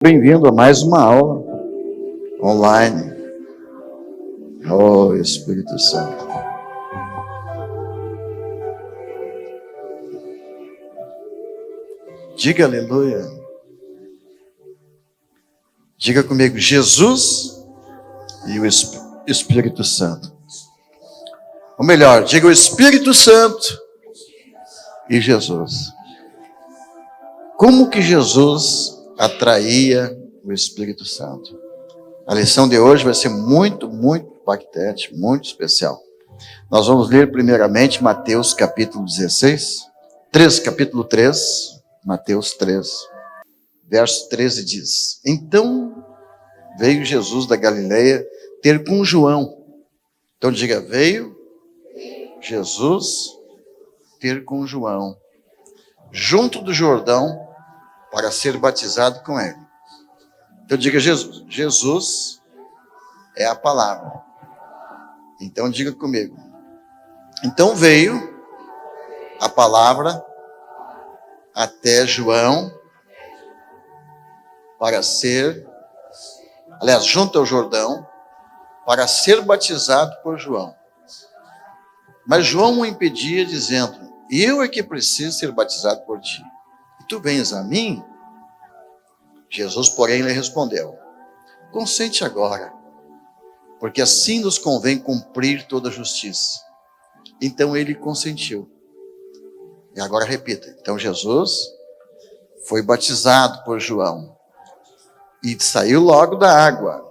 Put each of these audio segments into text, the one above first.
Bem-vindo a mais uma aula online. Oh, Espírito Santo. Diga aleluia. Diga comigo, Jesus e o Espírito Santo. Ou melhor, diga o Espírito Santo e Jesus. Como que Jesus atraía o Espírito Santo? A lição de hoje vai ser muito impactante, muito especial. Nós vamos ler primeiramente Mateus capítulo 3, Mateus 3, verso 13 diz: Então veio Jesus da Galileia ter com João. Então diga, veio Jesus ter com João, junto do Jordão, para ser batizado com ele. Então diga, Jesus é a palavra. Então diga comigo. Então veio a palavra até João para ser, junto ao Jordão, para ser batizado por João. Mas João o impedia, dizendo: Eu é que preciso ser batizado por ti, e tu vens a mim? Jesus, porém, lhe respondeu: Consente agora, porque assim nos convém cumprir toda a justiça. Então ele consentiu. E agora repita. Então Jesus foi batizado por João e saiu logo da água.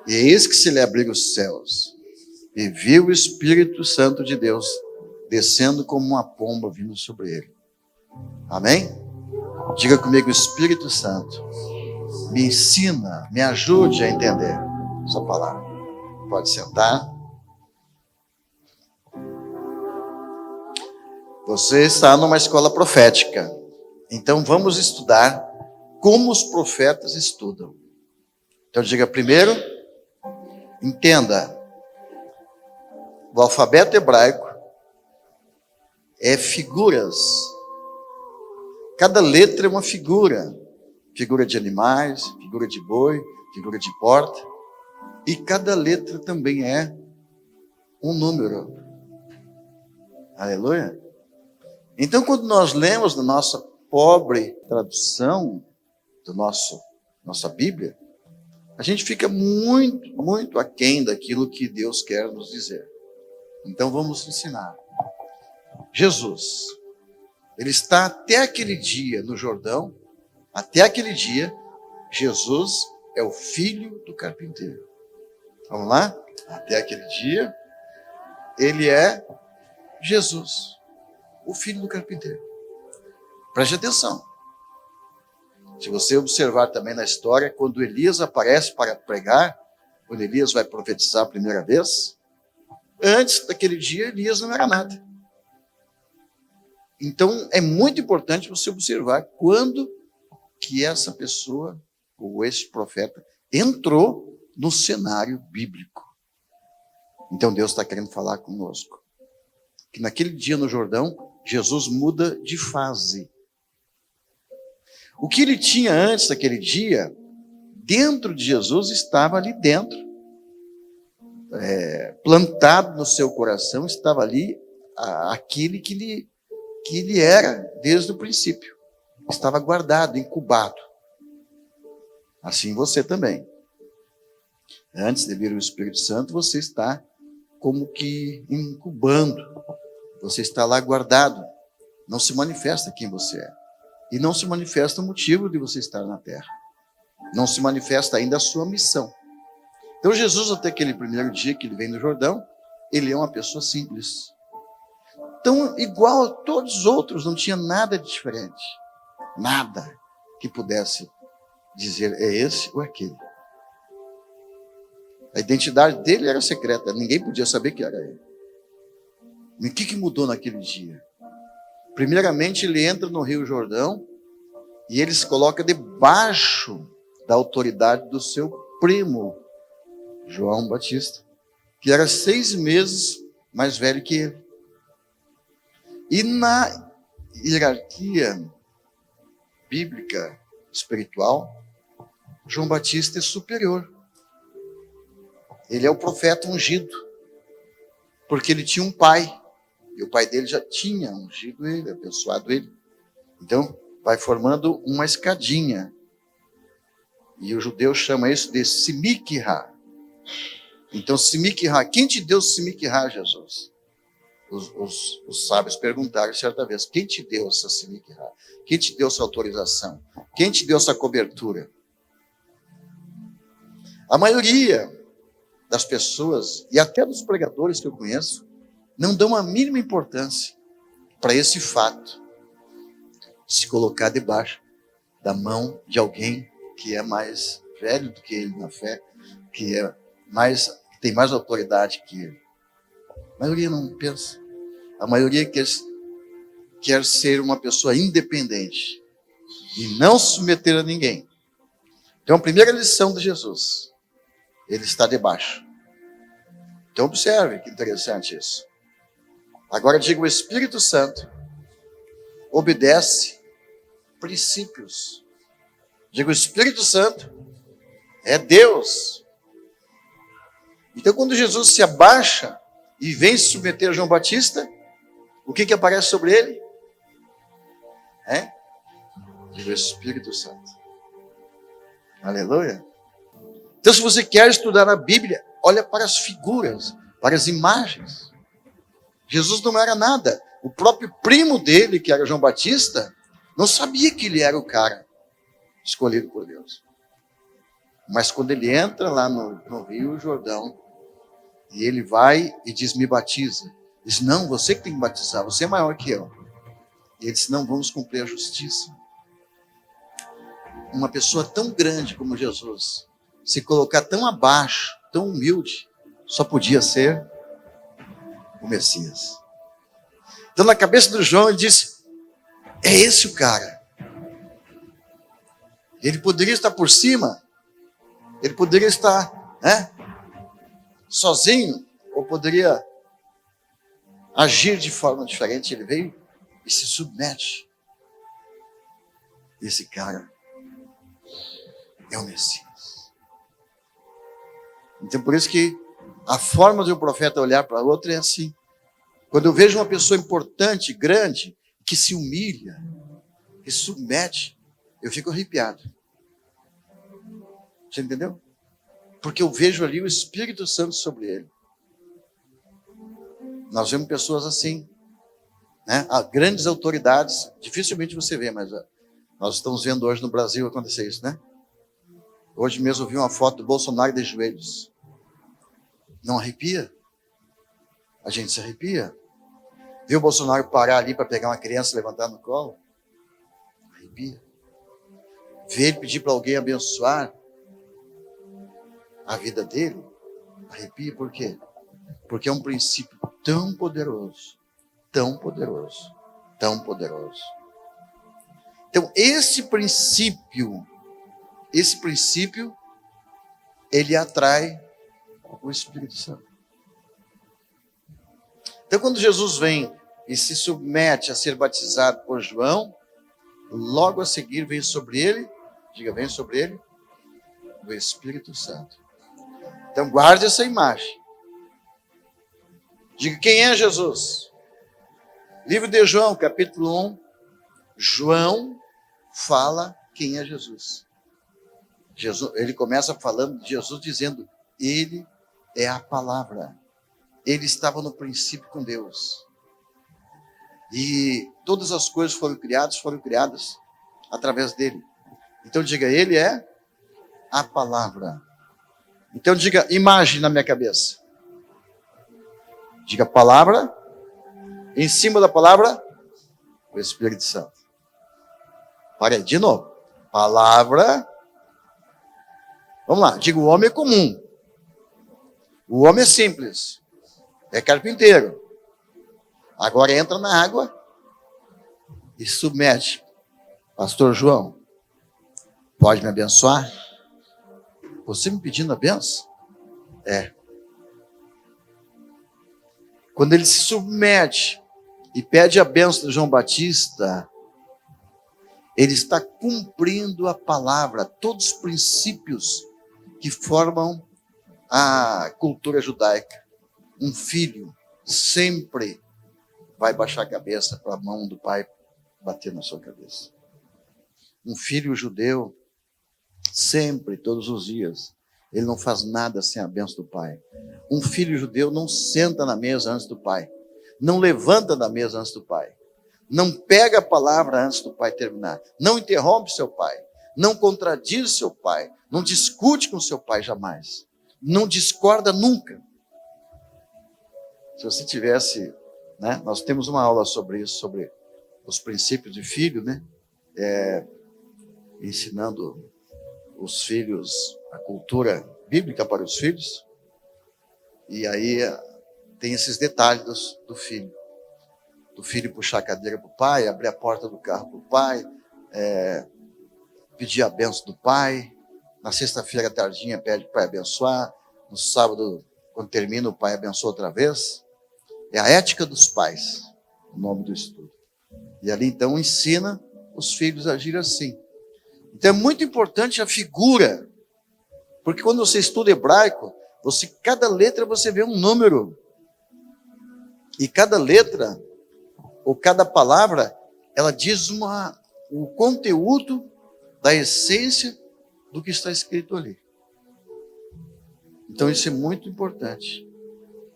E eis que se lhe abriram os céus, e viu o Espírito Santo de Deus descendo como uma pomba vindo sobre ele. Amém? Diga comigo, Espírito Santo, me ensina, me ajude a entender essa palavra. Pode sentar. Você está numa escola profética. Então vamos estudar como os profetas estudam. Então diga primeiro, entenda, o alfabeto hebraico é figuras. Cada letra é uma figura. Figura de animais, figura de boi, figura de porta. E cada letra também é um número. Aleluia. Então, quando nós lemos na nossa pobre tradução do nossa Bíblia, a gente fica muito aquém daquilo que Deus quer nos dizer. Então, vamos ensinar. Jesus, ele está até aquele dia no Jordão. Até aquele dia, Jesus é o filho do carpinteiro. Vamos lá? Até aquele dia, ele é Jesus, o filho do carpinteiro. Preste atenção. Se você observar também na história, quando Elias aparece para pregar, quando Elias vai profetizar a primeira vez, antes daquele dia, Elias não era nada. Então, é muito importante você observar quando que essa pessoa, ou esse profeta, entrou no cenário bíblico. Então Deus está querendo falar conosco. Que naquele dia no Jordão, Jesus muda de fase. O que ele tinha antes daquele dia, dentro de Jesus, estava ali dentro. Plantado no seu coração, estava ali aquele que ele era desde o princípio. Estava guardado, incubado. Assim você também. Antes de vir o Espírito Santo, você está como que incubando. Você está lá guardado. Não se manifesta quem você é. E não se manifesta o motivo de você estar na terra. Não se manifesta ainda a sua missão. Então Jesus, até aquele primeiro dia que ele vem no Jordão, ele é uma pessoa simples. Então, igual a todos os outros, não tinha nada de diferente. Nada que pudesse dizer é esse ou aquele. A identidade dele era secreta, ninguém podia saber que era ele. E o que mudou naquele dia? Primeiramente, ele entra no Rio Jordão e ele se coloca debaixo da autoridade do seu primo, João Batista, que era 6 meses mais velho que ele. E na hierarquia bíblica, espiritual, João Batista é superior. Ele é o profeta ungido, porque ele tinha um pai, e o pai dele já tinha ungido ele, abençoado ele. Então, vai formando uma escadinha. E o judeu chama isso de Simikha. Então, Simikha, quem te deu Simikha, Jesus? Os sábios perguntaram certa vez, quem te deu essa Simikha? Quem te deu essa autorização? Quem te deu essa cobertura? A maioria das pessoas, e até dos pregadores que eu conheço, não dão a mínima importância para esse fato, se colocar debaixo da mão de alguém que é mais velho do que ele na fé, que tem mais autoridade que ele. A maioria não pensa. A maioria quer ser uma pessoa independente e não se submeter a ninguém. Então, a primeira lição de Jesus, ele está debaixo. Então, observe que interessante isso. Agora, diga, o Espírito Santo obedece princípios. Diga, o Espírito Santo é Deus. Então, quando Jesus se abaixa e vem se submeter a João Batista, o que aparece sobre ele? Diga, o Espírito Santo. Aleluia. Então, se você quer estudar a Bíblia, olha para as figuras, para as imagens. Jesus não era nada. O próprio primo dele, que era João Batista, não sabia que ele era o cara escolhido por Deus. Mas quando ele entra lá no Rio Jordão, e ele vai e diz, me batiza. Diz, não, você que tem que batizar, você é maior que eu. E ele disse, não, vamos cumprir a justiça. Uma pessoa tão grande como Jesus, se colocar tão abaixo, tão humilde, só podia ser o Messias. Então, na cabeça do João, ele disse, é esse o cara. Ele poderia estar por cima, ele poderia estar, sozinho, ou poderia agir de forma diferente. Ele veio e se submete. Esse cara é o Messias. Então, por isso que a forma de um profeta olhar para o outro é assim. Quando eu vejo uma pessoa importante, grande, que se humilha, que se submete, eu fico arrepiado. Você entendeu? Porque eu vejo ali o Espírito Santo sobre ele. Nós vemos pessoas assim, Há grandes autoridades, dificilmente você vê, mas nós estamos vendo hoje no Brasil acontecer isso, Hoje mesmo eu vi uma foto do Bolsonaro de joelhos. Não arrepia? A gente se arrepia. Viu o Bolsonaro parar ali para pegar uma criança e levantar no colo? Arrepia. Ver ele pedir para alguém abençoar a vida dele? Arrepia, por quê? Porque é um princípio tão poderoso, tão poderoso, tão poderoso. Então, esse princípio, ele atrai o Espírito Santo. Então, quando Jesus vem e se submete a ser batizado por João, logo a seguir vem sobre ele, vem sobre ele, o Espírito Santo. Então, guarde essa imagem. Diga, quem é Jesus? Livro de João, capítulo 1, João fala quem é Jesus. Ele começa falando de Jesus dizendo, ele é a palavra. Ele estava no princípio com Deus. E todas as coisas foram criadas através dele. Então diga, ele é a palavra. Então diga, imagem na minha cabeça. Diga palavra, em cima da palavra, o Espírito Santo. Parei, de novo. Palavra. Vamos lá, diga, o homem é comum. O homem é simples. É carpinteiro. Agora entra na água e submete. Pastor João, pode me abençoar? Você me pedindo a benção? É. Quando ele se submete e pede a benção de João Batista, ele está cumprindo a palavra, todos os princípios que formam a cultura judaica. Um filho sempre vai baixar a cabeça para a mão do pai bater na sua cabeça. Um filho judeu, sempre, todos os dias, ele não faz nada sem a bênção do pai. Um filho judeu não senta na mesa antes do pai, não levanta da mesa antes do pai, não pega a palavra antes do pai terminar, não interrompe seu pai, não contradiz seu pai, não discute com seu pai jamais, não discorda nunca. Se você tivesse, né, nós temos uma aula sobre isso, sobre os princípios de filho, né, ensinando os filhos a cultura bíblica para os filhos, e aí tem esses detalhes do filho. Do filho puxar a cadeira para o pai, abrir a porta do carro para o pai, pedir a bênção do pai. Na sexta-feira, tardinha, pede para o pai abençoar. No sábado, quando termina, o pai abençoa outra vez. É a ética dos pais, o nome do estudo. E ali, então, ensina os filhos a agir assim. Então, é muito importante a figura, porque quando você estuda hebraico, cada letra você vê um número. E cada letra, ou cada palavra, ela diz o conteúdo da essência do que está escrito ali. Então isso é muito importante.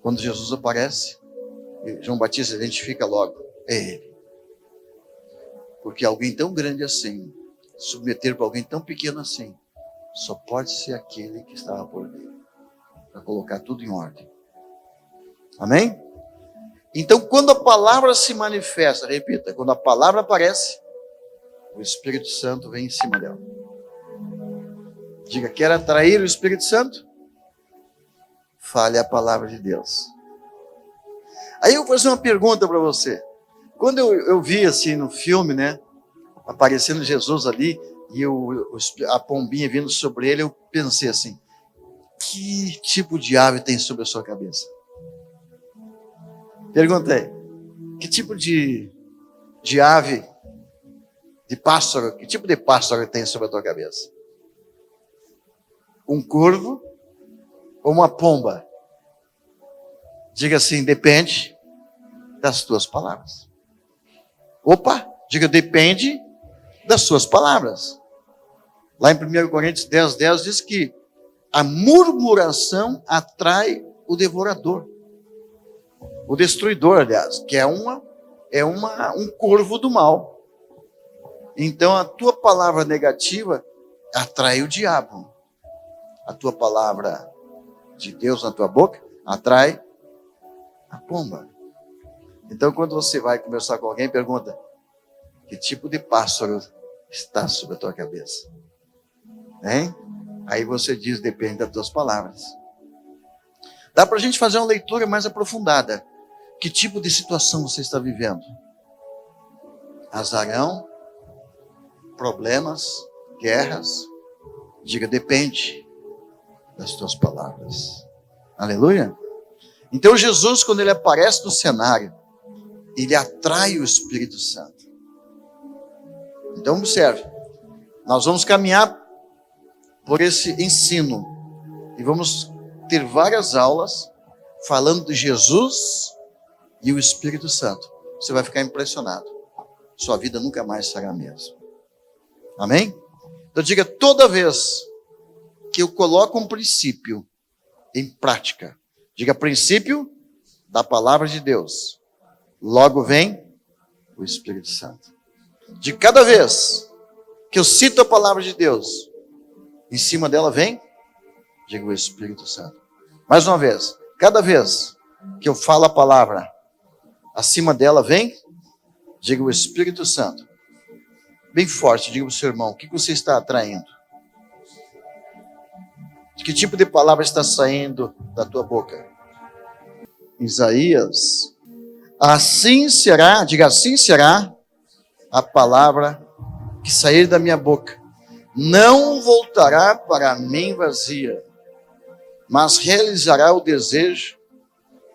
Quando Jesus aparece, João Batista identifica logo, é ele. Porque alguém tão grande assim, submeter para alguém tão pequeno assim, só pode ser aquele que estava por vir, para colocar tudo em ordem. Amém? Então, quando a palavra se manifesta, repita, quando a palavra aparece, o Espírito Santo vem em cima dela. Diga, quer atrair o Espírito Santo? Fale a palavra de Deus. Aí eu vou fazer uma pergunta para você. Quando eu vi assim no filme, né, aparecendo Jesus ali, e a pombinha vindo sobre ele, eu pensei assim, que tipo de ave tem sobre a sua cabeça? Perguntei, que tipo de ave, de pássaro, que tipo de pássaro tem sobre a tua cabeça? Um corvo ou uma pomba? Diga assim, depende das tuas palavras. Opa, diga, depende das suas palavras. Lá em 1 Coríntios 10:10 diz que a murmuração atrai o devorador. O destruidor, aliás, que é um corvo do mal. Então, a tua palavra negativa atrai o diabo. A tua palavra de Deus na tua boca atrai a pomba. Então, quando você vai conversar com alguém, pergunta, que tipo de pássaro está sobre a tua cabeça? Hein? Aí você diz, depende das tuas palavras. Dá para a gente fazer uma leitura mais aprofundada. Que tipo de situação você está vivendo? Azarão? Problemas? Guerras? Diga, depende das tuas palavras. Aleluia? Então Jesus, quando ele aparece no cenário, ele atrai o Espírito Santo. Então observe, nós vamos caminhar por esse ensino e vamos ter várias aulas falando de Jesus e o Espírito Santo. Você vai ficar impressionado. Sua vida nunca mais será a mesma. Amém? Então diga, toda vez que eu coloco um princípio em prática, diga, princípio da palavra de Deus, logo vem o Espírito Santo. De cada vez que eu cito a palavra de Deus, em cima dela vem, diga, o Espírito Santo. Mais uma vez, cada vez que eu falo a palavra, acima dela vem, diga, o Espírito Santo. Bem forte, diga para o seu irmão, o que você está atraindo? De que tipo de palavra está saindo da tua boca? Isaías, assim será, diga, assim será a palavra que sair da minha boca. Não voltará para mim vazia, mas realizará o desejo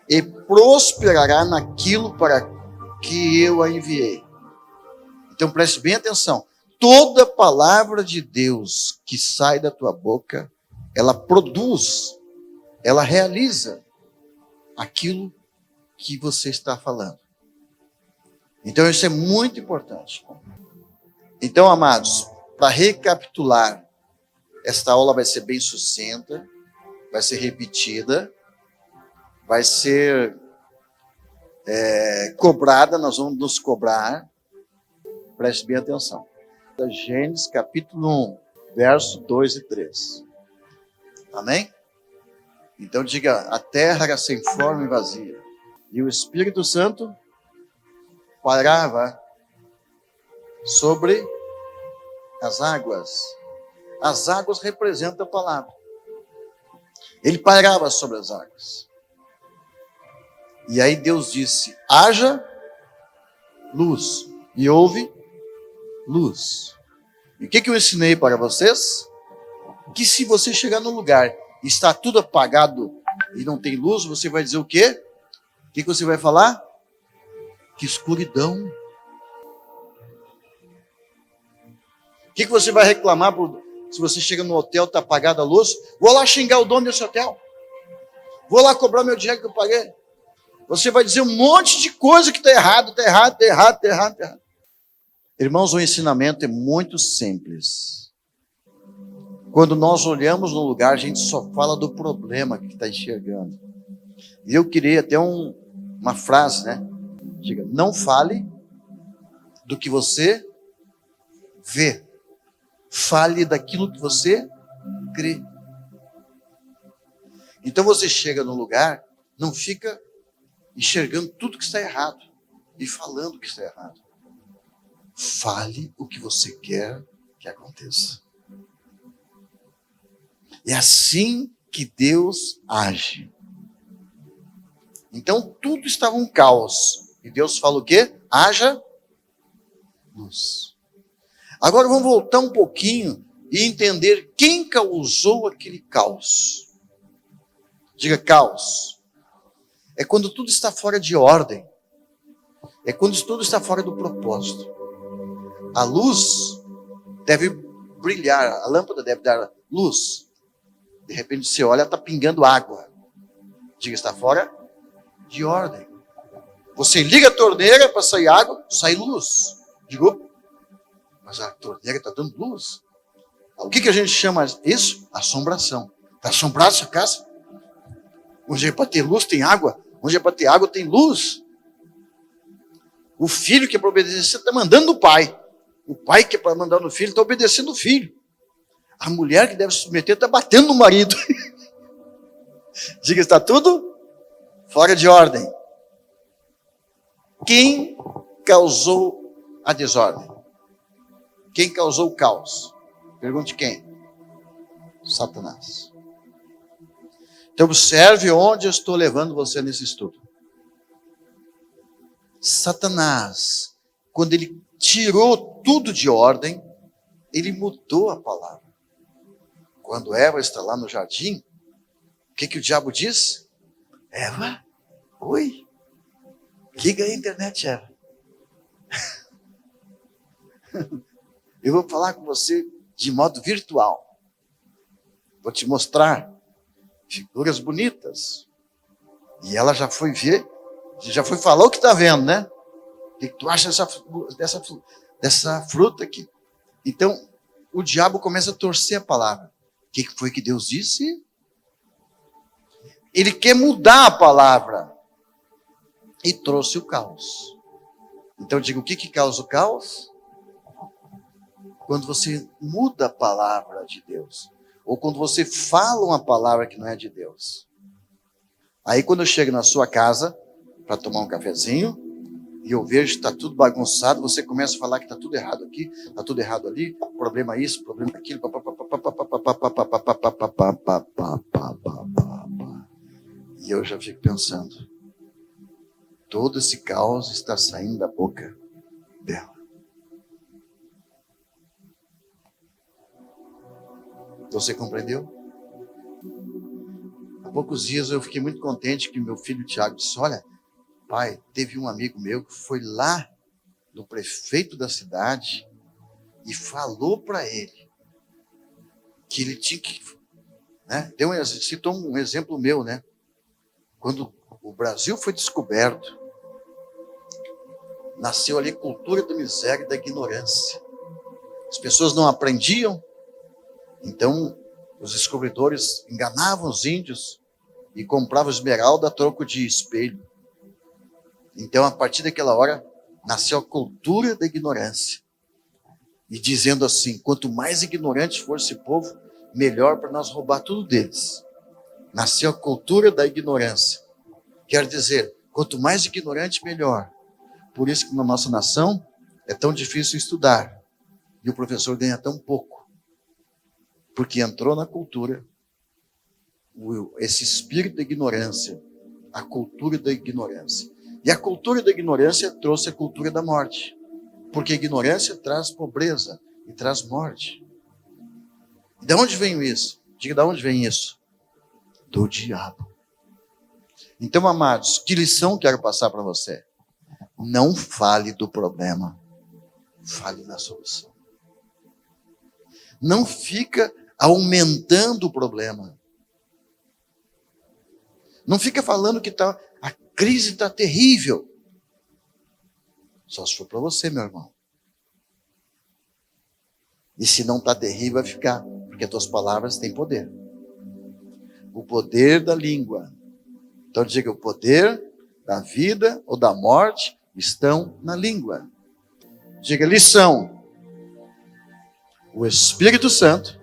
e prosperará naquilo para que eu a enviei. Então preste bem atenção. toda palavra de Deus que sai da tua boca, ela produz, ela realiza aquilo que você está falando. Então isso é muito importante. Então, amados, para recapitular, esta aula vai ser bem sucinta, vai ser repetida, vai ser cobrada, nós vamos nos cobrar. Preste bem atenção. Gênesis capítulo 1, verso 2 e 3. Amém? Então diga, a terra era sem forma e vazia, e o Espírito Santo pairava sobre as águas. As águas representam a palavra. Ele pairava sobre as águas. E aí Deus disse, haja luz. E houve luz. E o que eu ensinei para vocês? Que se você chegar no lugar e está tudo apagado e não tem luz, você vai dizer o quê? O que você vai falar? Que escuridão. O que você vai reclamar se você chega no hotel, está apagada a luz? Vou lá xingar o dono desse hotel. Vou lá cobrar meu dinheiro que eu paguei. Você vai dizer um monte de coisa que está errado, está errado, está errado, está errado, está errado. Irmãos, o ensinamento é muito simples. Quando nós olhamos no lugar, a gente só fala do problema que está enxergando. E eu queria até uma frase, né? Diga, não fale do que você vê. Fale daquilo que você crê. Então você chega no lugar, não fica enxergando tudo que está errado e falando que está errado. Fale o que você quer que aconteça. É assim que Deus age. Então tudo estava um caos. E Deus fala o quê? Haja luz. Agora vamos voltar um pouquinho e entender quem causou aquele caos. Diga caos. É quando tudo está fora de ordem. É quando tudo está fora do propósito. A luz deve brilhar, a lâmpada deve dar luz. De repente você olha, está pingando água. Diga, está fora de ordem. Você liga a torneira para sair água, sai luz. Digo, mas a torneira está dando luz. O que a gente chama isso? Assombração. Está assombrado essa casa? Onde é para ter luz tem água. Onde é para ter água tem luz. O filho que é para obedecer está mandando o pai. O pai que é para mandar no filho está obedecendo o filho. A mulher que deve se submeter está batendo no marido. Diga, está tudo fora de ordem. Quem causou a desordem? Quem causou o caos? Pergunte quem? Satanás. Então observe onde eu estou levando você nesse estudo. Satanás, quando ele tirou tudo de ordem, ele mudou a palavra. Quando Eva está lá no jardim, o que o diabo diz? Eva, oi, liga a internet, Eva. Eu vou falar com você de modo virtual. Vou te mostrar figuras bonitas. E ela já foi ver, já foi falar o que está vendo, né? O que tu acha dessa fruta aqui? Então, o diabo começa a torcer a palavra. O que foi que Deus disse? Ele quer mudar a palavra. E trouxe o caos. Então, digo, o que causa o caos? Quando você muda a palavra de Deus. Ou quando você fala uma palavra que não é de Deus. Aí quando eu chego na sua casa, para tomar um cafezinho, e eu vejo que está tudo bagunçado, você começa a falar que está tudo errado aqui, está tudo errado ali, problema isso, problema aquilo, e eu já fico pensando, todo esse caos está saindo da boca dela. Você compreendeu? Há poucos dias eu fiquei muito contente que meu filho Tiago disse, olha, pai, teve um amigo meu que foi lá no prefeito da cidade e falou para ele que ele tinha que, né? Citou um exemplo meu, né? Quando o Brasil foi descoberto, nasceu ali a cultura da miséria e da ignorância. As pessoas não aprendiam, então os descobridores enganavam os índios e compravam esmeralda a troco de espelho. Então, a partir daquela hora, nasceu a cultura da ignorância. E dizendo assim, quanto mais ignorante for esse povo, melhor para nós roubar tudo deles. Nasceu a cultura da ignorância. Quer dizer, quanto mais ignorante, melhor. Por isso que na nossa nação é tão difícil estudar. E o professor ganha tão pouco. Porque entrou na cultura esse espírito da ignorância. A cultura da ignorância. E a cultura da ignorância trouxe a cultura da morte. Porque a ignorância traz pobreza e traz morte. De onde vem isso? Diga, de onde vem isso? Do diabo. Então, amados, que lição quero passar para você? Não fale do problema, fale da solução. Não fica aumentando o problema. Não fica falando que a crise está terrível. Só se for para você, meu irmão. E se não está terrível, vai ficar. Porque as tuas palavras têm poder. O poder da língua. Então diga, o poder da vida ou da morte estão na língua. Diga, lição. O Espírito Santo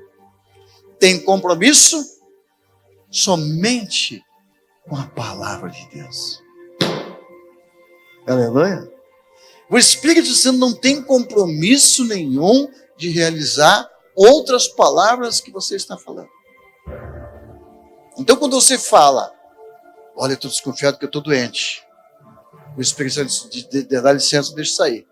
tem compromisso somente com a palavra de Deus. Aleluia. O Espírito Santo não tem compromisso nenhum de realizar outras palavras que você está falando. Então, quando você fala, olha, eu estou desconfiado que eu estou doente. O Espírito Santo dá licença, deixa sair.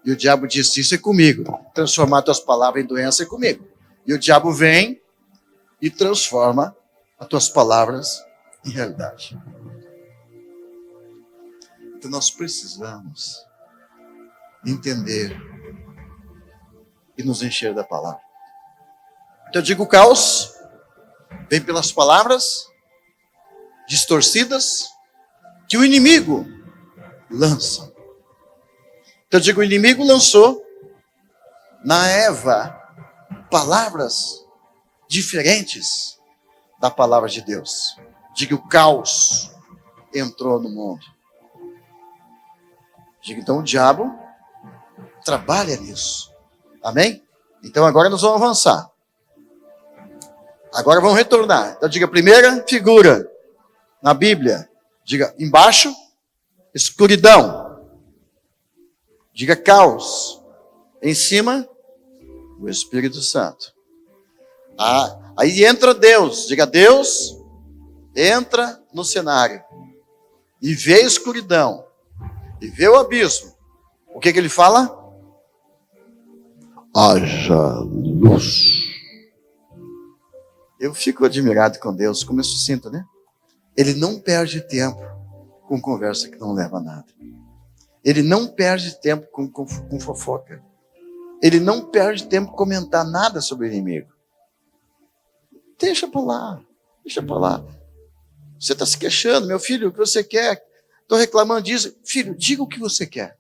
E o diabo diz, isso é comigo. Transformar tuas palavras em doença é comigo. E o diabo vem e transforma as tuas palavras em realidade. Então, nós precisamos entender e nos encher da palavra. Então eu digo, o caos vem pelas palavras distorcidas que o inimigo lança. Então eu digo, o inimigo lançou na Eva palavras diferentes da palavra de Deus. Diga, o caos entrou no mundo. Diga, então o diabo trabalha nisso. Amém? Então agora nós vamos avançar. Agora vamos retornar. Então diga, primeira figura na Bíblia. Diga, embaixo, escuridão. Diga, caos. Em cima, o Espírito Santo. Aí entra Deus. Diga, Deus entra no cenário. E vê a escuridão. E vê o abismo. O que ele fala? Haja luz. Eu fico admirado com Deus, como eu sinto, né? Ele não perde tempo com conversa que não leva a nada. Ele não perde tempo com fofoca. Ele não perde tempo comentar nada sobre o inimigo. Deixa para lá, deixa para lá. Você está se queixando, meu filho, o que você quer? Estou reclamando disso. Filho, diga o que você quer.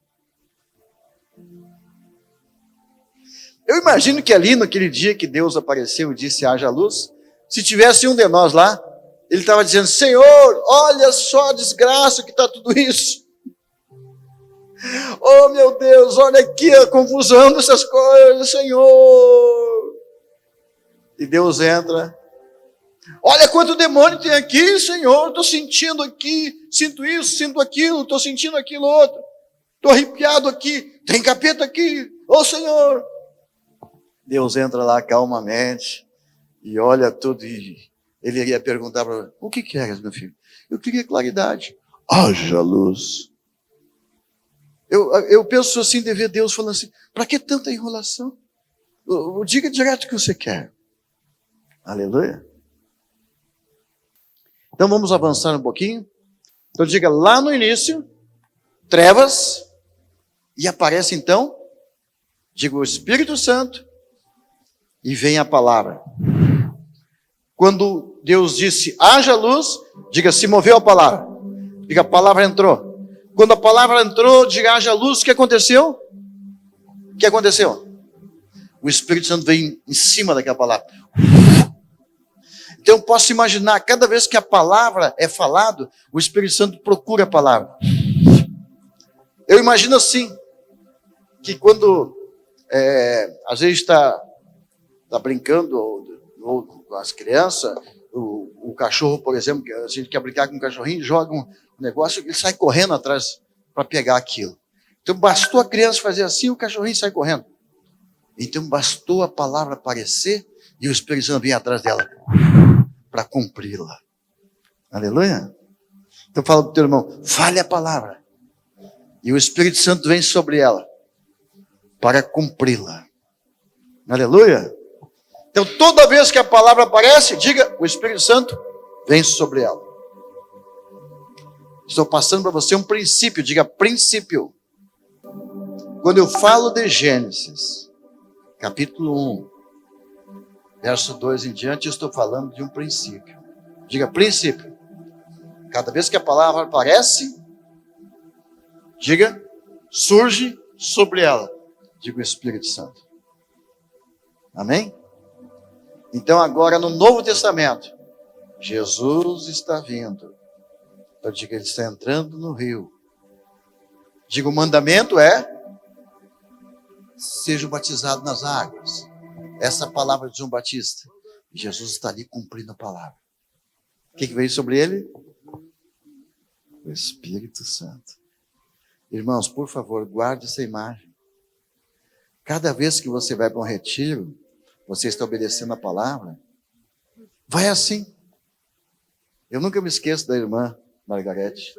Eu imagino que ali, naquele dia que Deus apareceu e disse, haja luz, se tivesse um de nós lá, ele estava dizendo, Senhor, olha só a desgraça que está tudo isso. Oh, meu Deus, olha aqui a confusão dessas coisas, Senhor. E Deus entra. Olha quanto demônio tem aqui, Senhor. Estou sentindo aqui, sinto isso, sinto aquilo, estou sentindo aquilo outro. Estou arrepiado aqui, tem capeta aqui. Oh, Senhor. Deus entra lá calmamente e olha tudo e ele iria perguntar para ele, o que queres, meu filho? Eu queria claridade. Haja luz. Eu penso assim, de ver Deus falando assim, para que tanta enrolação? Diga direto o que você quer. Aleluia. Então vamos avançar um pouquinho. Então diga, lá no início, trevas, e aparece então, Diga o Espírito Santo e vem a palavra. Quando Deus disse, haja luz, diga, se moveu a palavra. Diga, a palavra entrou. Quando a palavra entrou, diga, haja luz, o que aconteceu? O que aconteceu? O Espírito Santo veio em cima daquela palavra. Então eu posso imaginar, cada vez que a palavra é falado, o Espírito Santo procura a palavra. Eu imagino assim, que quando às vezes está brincando ou com as crianças, o cachorro, por exemplo, que a gente quer brincar com um cachorrinho, joga um negócio, ele sai correndo atrás para pegar aquilo. Então bastou a criança fazer assim, o cachorrinho sai correndo. Então bastou a palavra aparecer e o Espírito Santo vinha atrás dela para cumpri-la. Aleluia? Então fala para o teu irmão, fale a palavra. E o Espírito Santo vem sobre ela para cumpri-la. Aleluia? Então toda vez que a palavra aparece, diga, o Espírito Santo vem sobre ela. Estou passando para você um princípio, diga princípio. Quando eu falo de Gênesis, capítulo 1, verso 2 em diante, eu estou falando de um princípio. Diga princípio. Cada vez que a palavra aparece, diga, surge sobre ela. Diga o Espírito Santo. Amém? Então agora no Novo Testamento, Jesus está vindo. Então diga, ele está entrando no rio. Diga, o mandamento é, seja batizado nas águas. Essa é a palavra de João Batista. Jesus está ali cumprindo a palavra. O que veio sobre ele? O Espírito Santo. Irmãos, por favor, guarde essa imagem. Cada vez que você vai para um retiro, você está obedecendo a palavra, vai assim. Eu nunca me esqueço da irmã Margarete,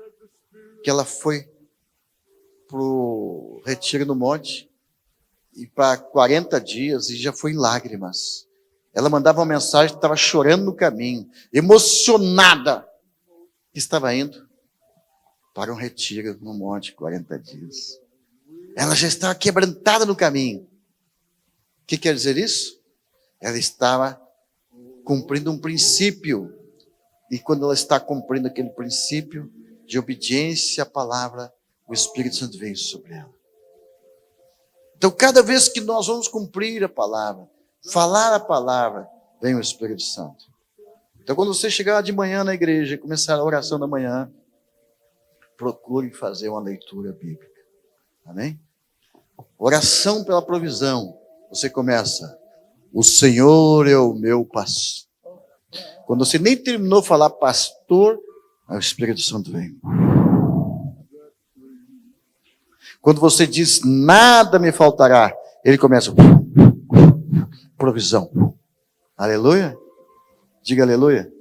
que ela foi para o retiro no monte, e para 40 dias, e já foi em lágrimas. Ela mandava uma mensagem que estava chorando no caminho, emocionada, que estava indo para um retiro no monte, 40 dias. Ela já estava quebrantada no caminho. O que quer dizer isso? Ela estava cumprindo um princípio. E quando ela está cumprindo aquele princípio de obediência à palavra, o Espírito Santo vem sobre ela. Então, cada vez que nós vamos cumprir a palavra, falar a palavra, vem o Espírito Santo. Então, quando você chegar de manhã na igreja e começar a oração da manhã, procure fazer uma leitura bíblica. Amém? Oração pela provisão. Você começa, o Senhor é o meu pastor. Quando você nem terminou de falar pastor, aí o Espírito Santo vem. Quando você diz, nada me faltará, ele começa, provisão. Aleluia? Diga aleluia.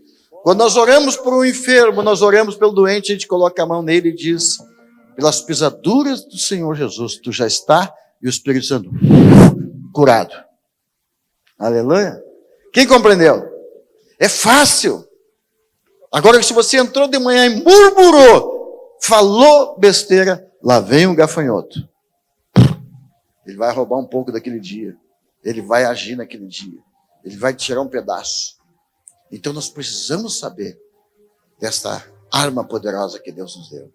Quando nós oramos por um enfermo, nós oramos pelo doente, a gente coloca a mão nele e diz, pelas pisaduras do Senhor Jesus, tu já está, e o Espírito Santo, curado. Aleluia? Quem compreendeu? É fácil. Agora, se você entrou de manhã e murmurou, falou besteira, lá vem um gafanhoto. Ele vai roubar um pouco daquele dia. Ele vai agir naquele dia. Ele vai tirar um pedaço. Então nós precisamos saber desta arma poderosa que Deus nos deu.